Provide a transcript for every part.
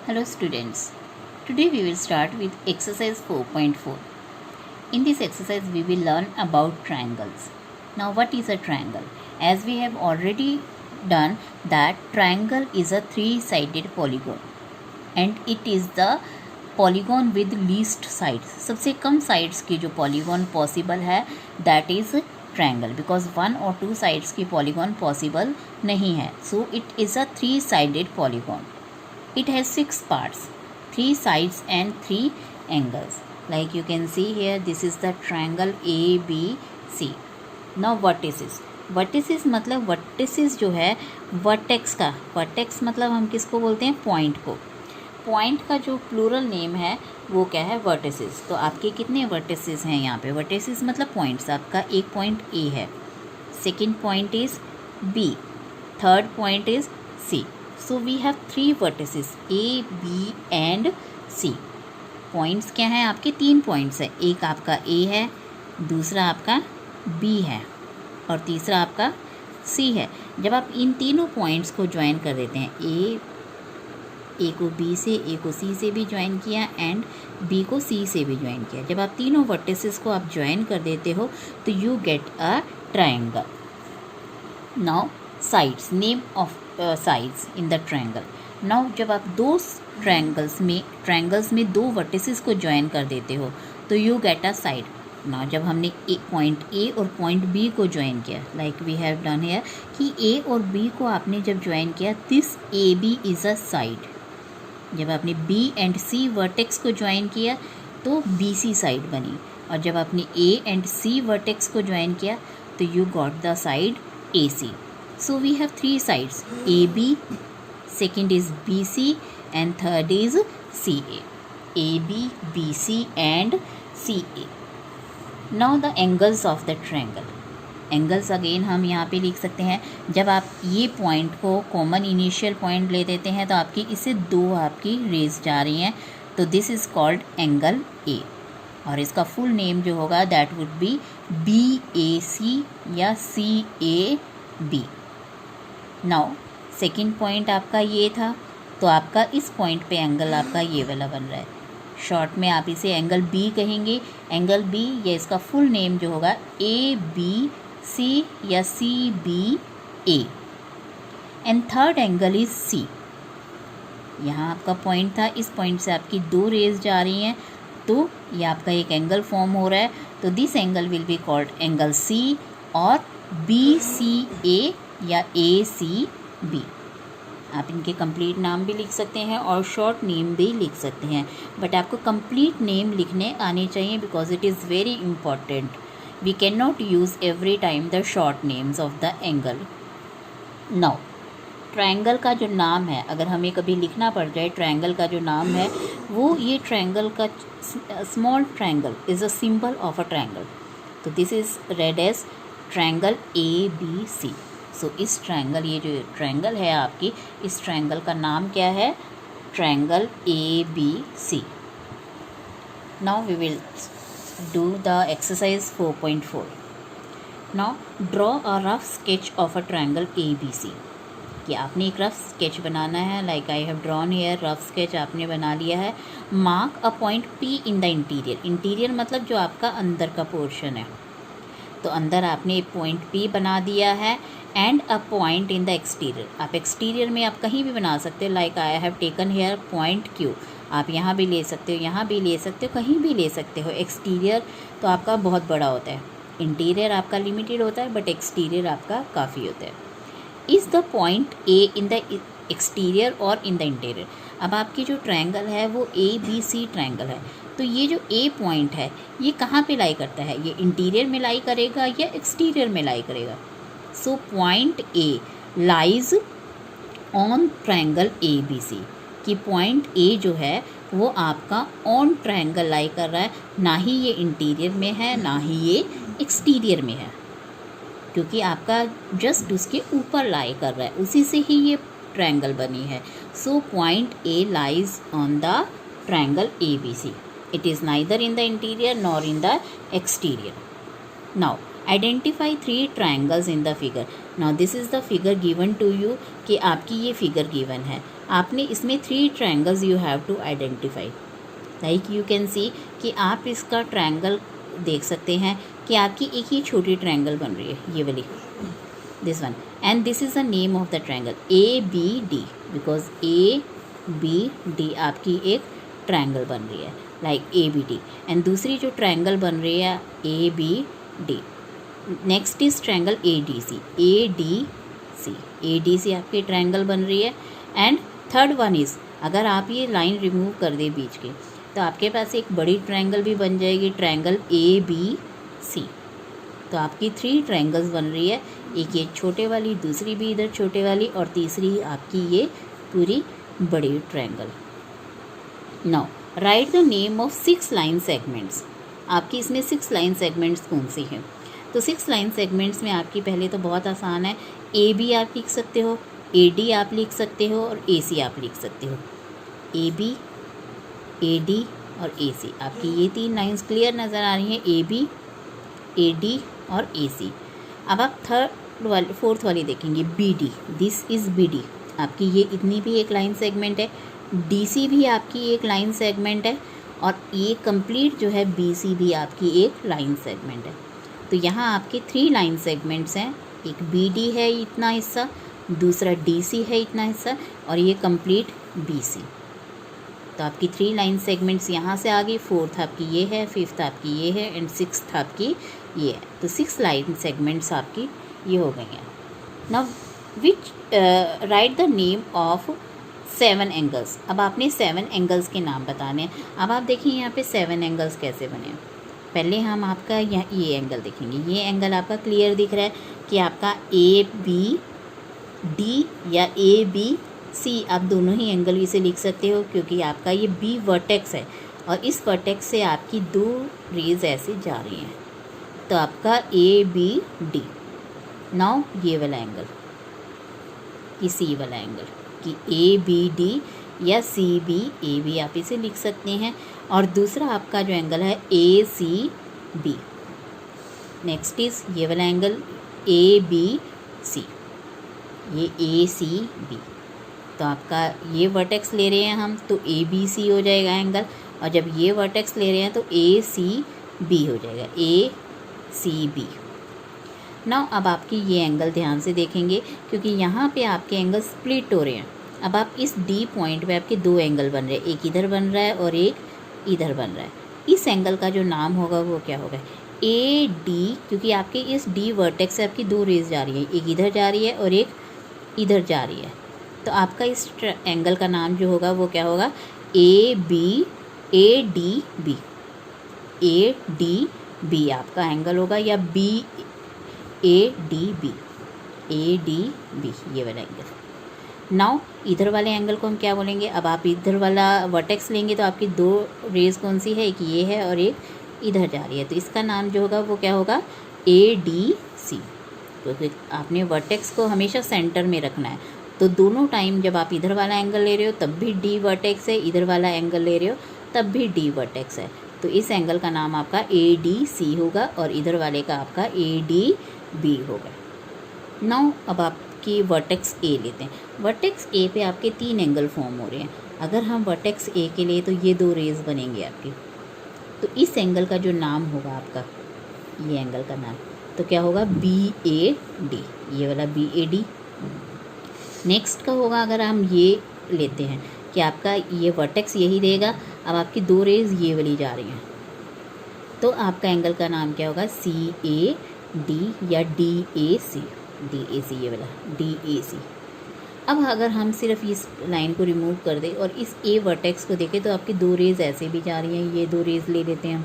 Hello students, today we will start with exercise 4.4. In this exercise we will learn about triangles. Now what is a triangle? As we have already done that triangle is a three-sided polygon and it is the polygon with least sides. सबसे कम sides की जो polygon possible है that is triangle because one or two sides की polygon possible नहीं है. So it is a three-sided polygon. It has 6 parts, 3 sides and 3 angles. Like you can see here, this is the triangle ABC. Now vertices. Vertices मतलब vertices जो है vertex का, vertex मतलब हम किसको बोलते हैं, पॉइंट को. पॉइंट का जो प्लूरल नेम है वो क्या है, vertices. तो आपके कितने vertices हैं यहाँ पे, vertices मतलब पॉइंट्स. आपका एक पॉइंट A है, second point is B, third point is C. So we have 3 vertices A, B and C. Points क्या हैं आपके, 3 पॉइंट्स है. एक आपका A है, दूसरा आपका B है और तीसरा आपका C है. जब आप इन तीनों पॉइंट्स को ज्वाइन कर देते हैं, A को B से, A को C से भी ज्वाइन किया एंड B को C से भी ज्वाइन किया. जब आप तीनों वर्टिसेस को आप ज्वाइन कर देते हो तो you get a triangle. Now sides, name of sides in the triangle. Now जब आप दो ट्रायंगल्स में दो वर्टिसेस को ज्वाइन कर देते हो तो you get a side. Now जब हमने पॉइंट ए और पॉइंट बी को ज्वाइन किया, like we have done here कि ए और बी को आपने जब ज्वाइन किया, this A B is a side. जब आपने बी एंड सी वर्टेक्स को ज्वाइन किया तो बी सी साइड बनी. और जब आपने ए एंड सी वर्टेक्स को ज्वाइन किया तो you got the side A C. So we have 3 sides, AB, second is BC and third is CA. AB, BC and CA. Now the angles of the triangle. Angles again हम यहाँ पे लिख सकते हैं. जब आप ये पॉइंट को कॉमन इनिशियल पॉइंट ले देते हैं तो आपकी इससे दो आपकी रेज जा रही हैं, तो this is called angle A. और इसका फुल नेम जो होगा दैट वुड बी BAC या CAB. नाउ सेकेंड पॉइंट आपका ये था तो आपका इस पॉइंट पे एंगल आपका ये वाला बन रहा है. शॉर्ट में आप इसे एंगल बी कहेंगे. एंगल बी या इसका फुल नेम जो होगा ABC या CBA. And third angle is C. यहाँ आपका पॉइंट था, इस पॉइंट से आपकी दो रेज जा रही हैं तो ये आपका एक एंगल फॉर्म हो रहा है. तो this angle will be called angle C और BCA या ACB. आप इनके कंप्लीट नाम भी लिख सकते हैं और शॉर्ट नेम भी लिख सकते हैं, बट आपको कंप्लीट नेम लिखने आने चाहिए because it is very important. We can not use every time the short names of the angle. Now triangle का जो नाम है, अगर हमें कभी लिखना पड़ जाए ट्रायंगल का जो नाम है वो, ये ट्रायंगल का small triangle is a symbol of a triangle. तो this is read as triangle ABC. So इस ट्रायंगल, ये जो ट्रायंगल है आपकी, इस ट्रायंगल का नाम क्या है, triangle ABC. Now we will do the exercise 4.4. Now draw a rough sketch of a triangle ABC. कि आपने एक रफ स्केच बनाना है, like I have drawn here. Rough sketch आपने बना लिया है. Mark a point P in the interior. Interior मतलब जो आपका अंदर का पोर्शन है, तो अंदर आपने पॉइंट P बना दिया है. And a point in the exterior. आप एक्सटीरियर में आप कहीं भी बना सकते हो, like I have taken here point Q. आप यहाँ भी ले सकते हो, यहाँ भी ले सकते हो, कहीं भी ले सकते हो. एक्सटीरियर तो आपका बहुत बड़ा होता है, इंटीरियर आपका लिमिटेड होता है, बट एक्सटीरियर आपका काफ़ी होता है. Is the point A in the exterior और इन द इंटीरियर. अब आपकी जो ट्रायंगल है वो ABC ट्रायंगल है, तो ये जो A पॉइंट है ये कहाँ पे लाई करता है, ये इंटीरियर में लाई करेगा या एक्सटीरियर में लाई करेगा. So point A lies on triangle ABC. कि पॉइंट A जो है वो आपका ऑन ट्रायंगल लाई कर रहा है, ना ही ये इंटीरियर में है ना ही ये एक्सटीरियर में है, क्योंकि आपका जस्ट उसके ऊपर लाई कर रहा है, उसी से ही ये ट्रायंगल बनी है. So point A lies on the triangle ABC. It is neither in the interior nor in the exterior. Now identify 3 triangles in the figure. Now this is the figure given to you कि आपकी ये figure given है. आपने इसमें 3 triangles you have to identify. Like you can see कि आप इसका triangle देख सकते हैं कि आपकी एक ही छोटी ट्रायंगल बन रही है, ये वाली, this one, and this is the name of the triangle ABD, because ABD आपकी एक ट्रायंगल बन रही है लाइक ABD, एंड दूसरी जो ट्रायंगल बन रही है ABD। Next is triangle ADC आपकी ट्रायंगल बन रही है। एंड थर्ड वन इज़, अगर आप ये लाइन रिमूव कर दे बीच के तो आपके पास एक बड़ी ट्रायंगल भी बन जाएगी, ट्रायंगल ABC। तो आपकी 3 ट्रायंगल्स बन रही है, एक ये छोटे वाली, दूसरी भी इधर छोटे वाली, और तीसरी आपकी ये पूरी बड़ी triangle. Now right the name of 6 line segments. आपकी इसमें 6 लाइन सेगमेंट्स कौन सी हैं? तो 6 लाइन सेगमेंट्स में आपकी पहले तो बहुत आसान है, AB आप लिख सकते हो, AD आप लिख सकते हो, और AC आप लिख सकते हो। AB, AD और AC, आपकी ये 3 लाइन्स क्लियर नज़र आ रही हैं, AB, AD और AC। अब आप फोर्थ वाली देखेंगे, BD, दिस इज़ BD, आपकी ये इतनी भी एक लाइन सेगमेंट है। DC भी आपकी एक लाइन सेगमेंट है, और ये कंप्लीट जो है BC भी आपकी एक लाइन सेगमेंट है। तो यहाँ आपके 3 लाइन सेगमेंट्स हैं, एक BD है इतना हिस्सा, दूसरा DC है इतना हिस्सा, और ये कंप्लीट BC। तो आपकी 3 लाइन सेगमेंट्स यहाँ से आ गई, फोर्थ आपकी ये है, फिफ्थ आपकी ये है, एंड सिक्स्थ आपकी ये है। तो 6 लाइन सेगमेंट्स आपकी ये हो गई हैं। Now which right the name of 7 angles. अब आपने 7 एंगल्स के नाम बताने हैं। अब आप देखिए यहाँ पे 7 एंगल्स कैसे बने हैं। पहले हम आपका ये एंगल देखेंगे। ये एंगल आपका क्लियर दिख रहा है कि आपका ABD या ABC, आप दोनों ही एंगल इसे लिख सकते हो, क्योंकि आपका ये B वर्टेक्स है, और इस वर्टेक्स से आपकी 2 रेज ऐसे जा रही हैं। तो आपका ABD। नाउ ये वाला एंगल कि C वाला एंगल कि ABD या CBAB आप इसे लिख सकते हैं, और दूसरा आपका जो एंगल है ACB। नेक्स्ट इज ये वाला एंगल ABC, ये ACB। तो आपका ये वर्टेक्स ले रहे हैं हम, तो ABC हो जाएगा एंगल, और जब ये वर्टेक्स ले रहे हैं तो ACB हो जाएगा, ACB। नाउ अब आपकी ये एंगल ध्यान से देखेंगे, क्योंकि यहाँ पे आपके एंगल स्प्लिट हो रहे हैं। अब आप इस D पॉइंट पे आपके 2 एंगल बन रहे हैं, एक इधर बन रहा है और एक इधर बन रहा है। इस एंगल का जो नाम होगा वो क्या होगा? AD, क्योंकि आपके इस D वर्टेक्स से आपकी 2 रेज जा रही है, एक इधर जा रही है और एक इधर जा रही है। तो आपका इस एंगल का नाम जो होगा वो क्या होगा? ADB। ADB आपका एंगल होगा, या ADB, ये वाला एंगल। नाउ इधर वाले एंगल को हम क्या बोलेंगे? अब आप इधर वाला वर्टेक्स लेंगे तो आपकी 2 रेज कौन सी है? एक ये है और एक इधर जा रही है। तो इसका नाम जो होगा वो क्या होगा? ADC। तो आपने वर्टेक्स को हमेशा सेंटर में रखना है। तो दोनों टाइम जब आप इधर वाला एंगल ले रहे हो तब भी D वर्टेक्स है, इधर वाला एंगल ले रहे हो तब भी D वर्टेक्स है। तो इस एंगल का नाम आपका ADC होगा, और इधर वाले का आपका ADB होगा। नाउ अब आपकी वर्टेक्स A लेते हैं। वर्टेक्स A पे आपके 3 एंगल फॉर्म हो रहे हैं। अगर हम वर्टेक्स A के लिए तो ये 2 रेज बनेंगे आपके। तो इस एंगल का जो नाम होगा आपका, ये एंगल का नाम तो क्या होगा? BAD, ये वाला BAD। नेक्स्ट का होगा, अगर हम ये लेते हैं कि आपका ये वर्टेक्स यही रहेगा, अब आपकी 2 रेज ये वाली जा रही हैं, तो आपका एंगल का नाम क्या होगा? CAD या DAC, ये वाला DAC। अब अगर हम सिर्फ इस लाइन को रिमूव कर दें और इस A वर्टेक्स को देखें तो आपकी 2 रेज ऐसे भी जा रही हैं, ये 2 रेज ले लेते हैं हम।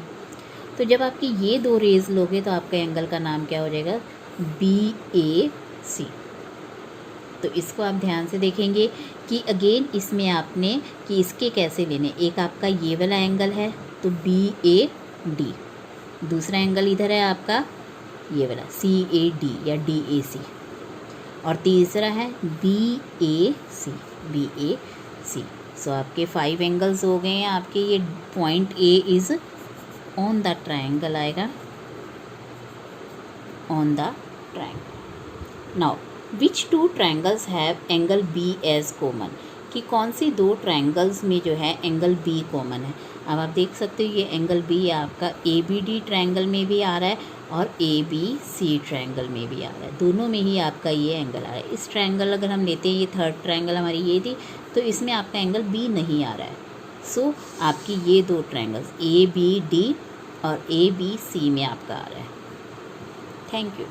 तो जब आपकी ये 2 रेज लोगे तो आपका एंगल का नाम क्या हो जाएगा? BAC। तो इसको आप ध्यान से देखेंगे कि अगेन इसमें आपने कि इसके कैसे लेने। एक आपका ये वाला एंगल है तो BAD, दूसरा एंगल इधर है आपका ये वाला CAD या DAC, और तीसरा है BAC। सो आपके 5 एंगल्स हो गए हैं आपके। ये point A is on the triangle आएगा, on the triangle. Now which 2 triangles have angle B as common? कि कौन सी दो ट्रायंगल्स में जो है एंगल बी कॉमन है। अब आप देख सकते हो ये एंगल बी आपका ए बी डी ट्रायंगल में भी आ रहा है और ए बी सी ट्रायंगल में भी आ रहा है, दोनों में ही आपका ये एंगल आ रहा है। इस ट्रायंगल अगर हम लेते हैं, ये थर्ड ट्रायंगल हमारी ये थी, तो इसमें आपका एंगल बी नहीं आ रहा है। सो आपकी ये दो ट्रायंगल्स ए बी डी और ए बी सी में आपका आ रहा है। Thank you.